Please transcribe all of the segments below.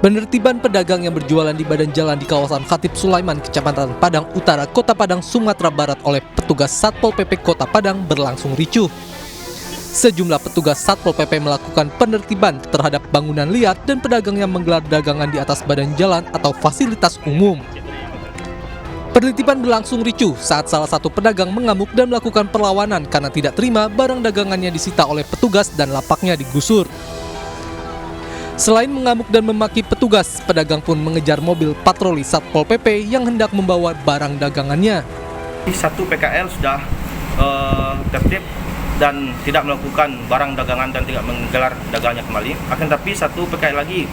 Penertiban pedagang yang berjualan di badan jalan di kawasan Khatib Sulaiman, Kecamatan Padang Utara, Kota Padang, Sumatera Barat oleh petugas Satpol PP Kota Padang berlangsung ricuh. Sejumlah petugas Satpol PP melakukan penertiban terhadap bangunan liar dan pedagang yang menggelar dagangan di atas badan jalan atau fasilitas umum. Penertiban berlangsung ricuh saat salah satu pedagang mengamuk dan melakukan perlawanan karena tidak terima barang dagangannya disita oleh petugas dan lapaknya digusur. Selain mengamuk dan memaki petugas, pedagang pun mengejar mobil patroli Satpol PP yang hendak membawa barang dagangannya. Satu PKL sudah tertib dan tidak melakukan barang dagangan dan tidak menggelar dagangnya kembali. Akan tapi satu PKL lagi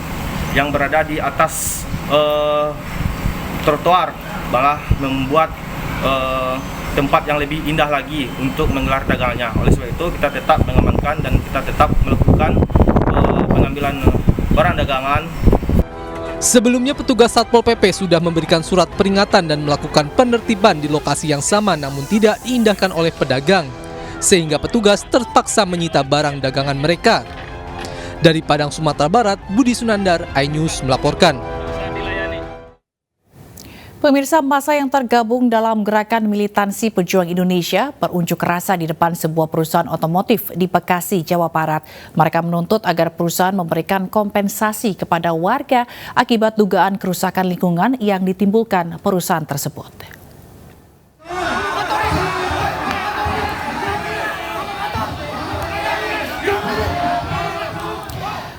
yang berada di atas trotoar malah membuat tempat yang lebih indah lagi untuk menggelar dagangannya. Oleh sebab itu kita tetap mengamankan dan kita tetap melakukan pengambilan barang dagangan. Sebelumnya petugas Satpol PP sudah memberikan surat peringatan dan melakukan penertiban di lokasi yang sama namun tidak diindahkan oleh pedagang, sehingga petugas terpaksa menyita barang dagangan mereka. Dari Padang, Sumatera Barat, Budi Sunandar, iNews melaporkan. Pemirsa, massa yang tergabung dalam gerakan militansi Pejuang Indonesia berunjuk rasa di depan sebuah perusahaan otomotif di Bekasi, Jawa Barat. Mereka menuntut agar perusahaan memberikan kompensasi kepada warga akibat dugaan kerusakan lingkungan yang ditimbulkan perusahaan tersebut.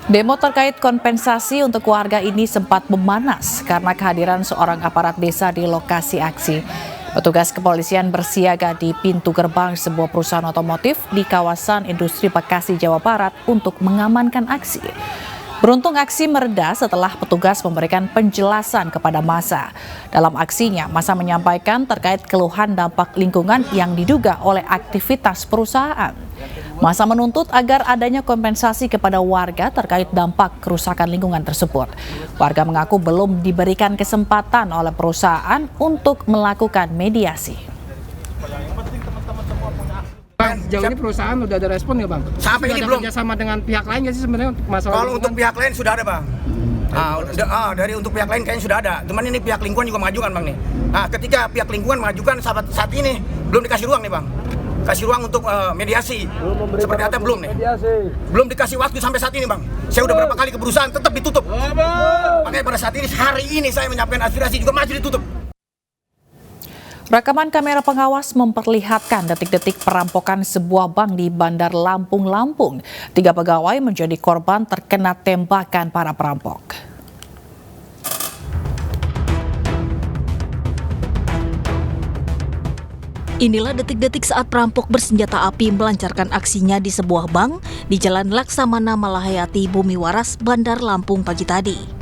Demo terkait kompensasi untuk warga ini sempat memanas karena kehadiran seorang aparat desa di lokasi aksi. Petugas kepolisian bersiaga di pintu gerbang sebuah perusahaan otomotif di kawasan industri Bekasi, Jawa Barat untuk mengamankan aksi. Beruntung aksi mereda setelah petugas memberikan penjelasan kepada massa. Dalam aksinya, massa menyampaikan terkait keluhan dampak lingkungan yang diduga oleh aktivitas perusahaan. Massa menuntut agar adanya kompensasi kepada warga terkait dampak kerusakan lingkungan tersebut. Warga mengaku belum diberikan kesempatan oleh perusahaan untuk melakukan mediasi. Bang, sejauh ini perusahaan udah ada respon nggak, Bang? Sampai ini belum. Kerjasama dengan pihak lain nggak sih sebenarnya untuk masalah Kalau lingkungan? untuk pihak lain sudah ada, Bang. Dari untuk pihak lain kayaknya sudah ada. Cuman ini pihak lingkungan juga mengajukan, Bang nih. Nah, ketika pihak lingkungan mengajukan saat ini belum dikasih ruang nih, Bang. Kasih ruang untuk mediasi. Seperti apa belum nih? Belum dikasih waktu sampai saat ini, Bang. Saya udah berapa kali ke perusahaan tetap ditutup. Makanya pada saat ini hari ini saya menyampaikan aspirasi juga masih ditutup. Rekaman kamera pengawas memperlihatkan detik-detik perampokan sebuah bank di Bandar Lampung, Lampung. 3 pegawai menjadi korban terkena tembakan para perampok. Inilah detik-detik saat perampok bersenjata api melancarkan aksinya di sebuah bank di Jalan Laksamana Malahayati, Bumi Waras, Bandar Lampung pagi tadi.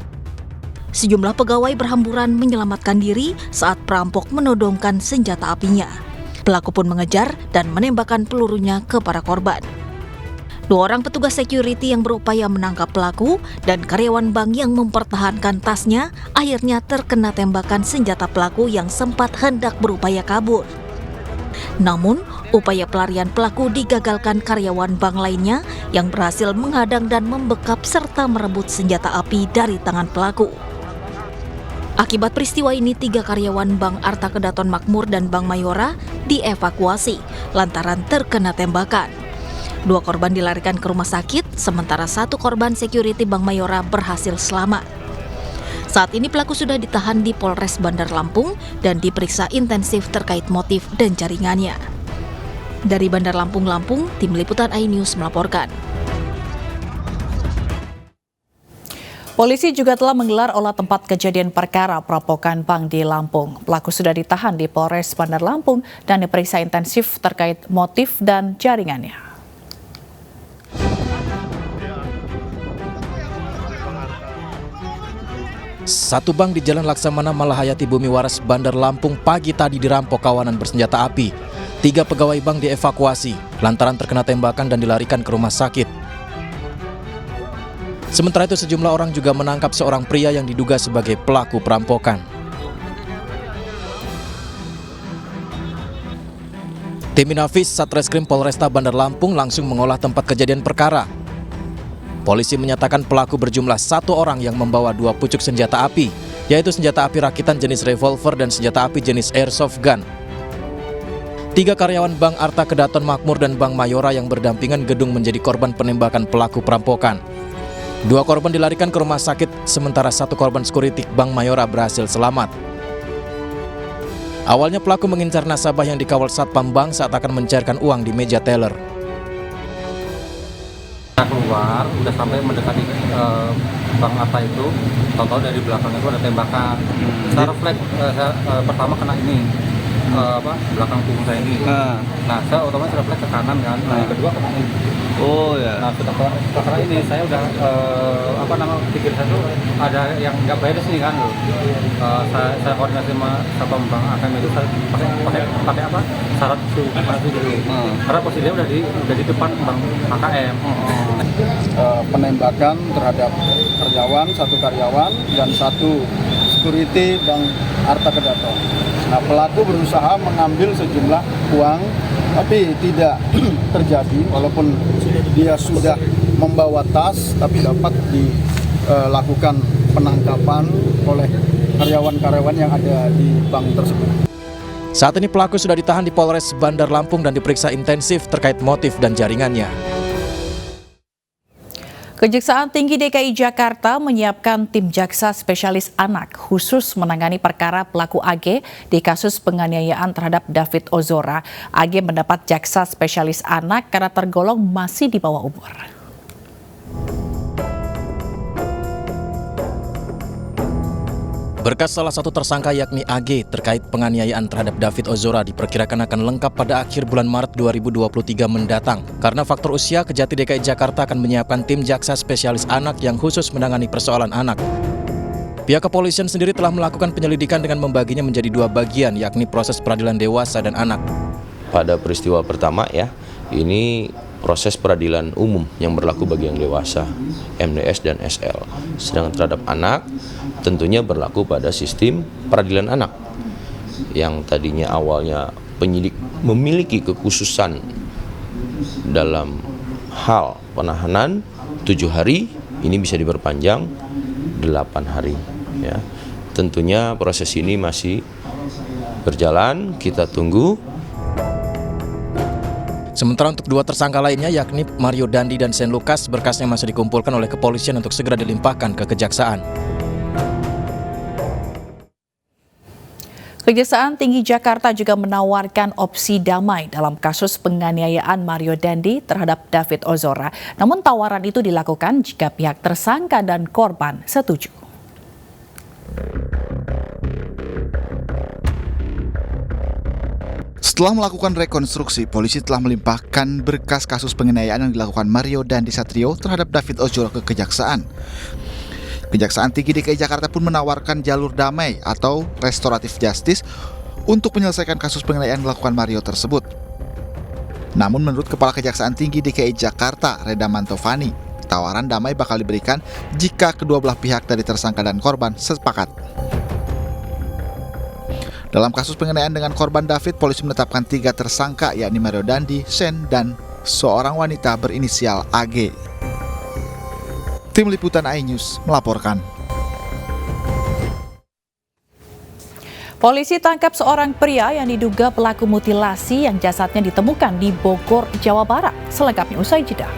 Sejumlah pegawai berhamburan menyelamatkan diri saat perampok menodongkan senjata apinya. Pelaku pun mengejar dan menembakkan pelurunya ke para korban. 2 orang petugas security yang berupaya menangkap pelaku dan karyawan bank yang mempertahankan tasnya akhirnya terkena tembakan senjata pelaku yang sempat hendak berupaya kabur. Namun, upaya pelarian pelaku digagalkan karyawan bank lainnya yang berhasil menghadang dan membekap serta merebut senjata api dari tangan pelaku. Akibat peristiwa ini, 3 karyawan Bank Arta Kedaton Makmur dan Bank Mayora dievakuasi lantaran terkena tembakan. 2 korban dilarikan ke rumah sakit, sementara 1 korban security Bank Mayora berhasil selamat. Saat ini pelaku sudah ditahan di Polres Bandar Lampung dan diperiksa intensif terkait motif dan jaringannya. Dari Bandar Lampung, Lampung, Tim Liputan iNews melaporkan. Polisi juga telah menggelar olah tempat kejadian perkara perampokan bank di Lampung. Pelaku sudah ditahan di Polres Bandar Lampung dan diperiksa intensif terkait motif dan jaringannya. Satu bank di Jalan Laksamana Malahayati, Bumi Waras, Bandar Lampung pagi tadi dirampok kawanan bersenjata api. 3 pegawai bank dievakuasi lantaran terkena tembakan dan dilarikan ke rumah sakit. Sementara itu sejumlah orang juga menangkap seorang pria yang diduga sebagai pelaku perampokan. Tim Inafis Satreskrim Polresta Bandar Lampung langsung mengolah tempat kejadian perkara. Polisi menyatakan pelaku berjumlah 1 orang yang membawa 2 pucuk senjata api, yaitu senjata api rakitan jenis revolver dan senjata api jenis airsoft gun. 3 karyawan Bank Arta Kedaton Makmur dan Bank Mayora yang berdampingan gedung menjadi korban penembakan pelaku perampokan. 2 korban dilarikan ke rumah sakit, sementara 1 korban security Bank Mayora berhasil selamat. Awalnya pelaku mengincar nasabah yang dikawal Satpam Bank saat akan mencairkan uang di meja teller. Keluar, udah sampai mendekati Bank Arta itu, tahu-tahu dari belakang itu ada tembakan. Secara refleks, saya pertama kena ini, belakang punggung saya ini. Nah, saya otomatis refleks ke kanan kan. Nah, yang kedua kena ini. Oh ya. Nah, setelah ini saya udah pikir saya tuh ada yang nggak beres nih kan. Saya koordinasi sama Satpam Bank AKM itu saya pakai apa? Syarat itu dulu. Karena posisinya udah di depan Bank AKM. Penembakan terhadap karyawan, 1 karyawan dan 1 security Bank Arta Kedaton. Nah, pelaku berusaha mengambil sejumlah uang, tapi tidak terjadi walaupun dia sudah membawa tas, tapi dapat dilakukan penangkapan oleh karyawan-karyawan yang ada di bank tersebut. Saat ini pelaku sudah ditahan di Polres Bandar Lampung dan diperiksa intensif terkait motif dan jaringannya. Kejaksaan Tinggi DKI Jakarta menyiapkan tim jaksa spesialis anak khusus menangani perkara pelaku AG di kasus penganiayaan terhadap David Ozora. AG mendapat jaksa spesialis anak karena tergolong masih di bawah umur. Berkas salah satu tersangka yakni AG terkait penganiayaan terhadap David Ozora diperkirakan akan lengkap pada akhir bulan Maret 2023 mendatang. Karena faktor usia, Kejati DKI Jakarta akan menyiapkan tim jaksa spesialis anak yang khusus menangani persoalan anak. Pihak kepolisian sendiri telah melakukan penyelidikan dengan membaginya menjadi 2 bagian, yakni proses peradilan dewasa dan anak. Pada peristiwa pertama ya, ini proses peradilan umum yang berlaku bagi yang dewasa, MDS dan SL. Sedangkan terhadap anak, tentunya berlaku pada sistem peradilan anak. Yang tadinya awalnya penyidik memiliki kekhususan dalam hal penahanan 7 hari, ini bisa diperpanjang 8 hari. Ya. Tentunya proses ini masih berjalan, kita tunggu. Sementara untuk 2 tersangka lainnya yakni Mario Dandi dan Sen Lukas, berkasnya masih dikumpulkan oleh kepolisian untuk segera dilimpahkan ke kejaksaan. Kejaksaan Tinggi Jakarta juga menawarkan opsi damai dalam kasus penganiayaan Mario Dandi terhadap David Ozora. Namun tawaran itu dilakukan jika pihak tersangka dan korban setuju. Setelah melakukan rekonstruksi, polisi telah melimpahkan berkas kasus penganiayaan yang dilakukan Mario Dandi Satrio terhadap David Ozora ke kejaksaan. Kejaksaan Tinggi DKI Jakarta pun menawarkan jalur damai atau restoratif justice untuk menyelesaikan kasus penganiayaan yang dilakukan Mario tersebut. Namun menurut Kepala Kejaksaan Tinggi DKI Jakarta, Reda Mantovani, tawaran damai bakal diberikan jika kedua belah pihak dari tersangka dan korban sepakat. Dalam kasus penganiayaan dengan korban David, polisi menetapkan 3 tersangka yakni Mario Dandi, Sen, dan seorang wanita berinisial AG. Tim Liputan iNews melaporkan. Polisi tangkap seorang pria yang diduga pelaku mutilasi yang jasadnya ditemukan di Bogor, Jawa Barat. Selengkapnya usai jeda.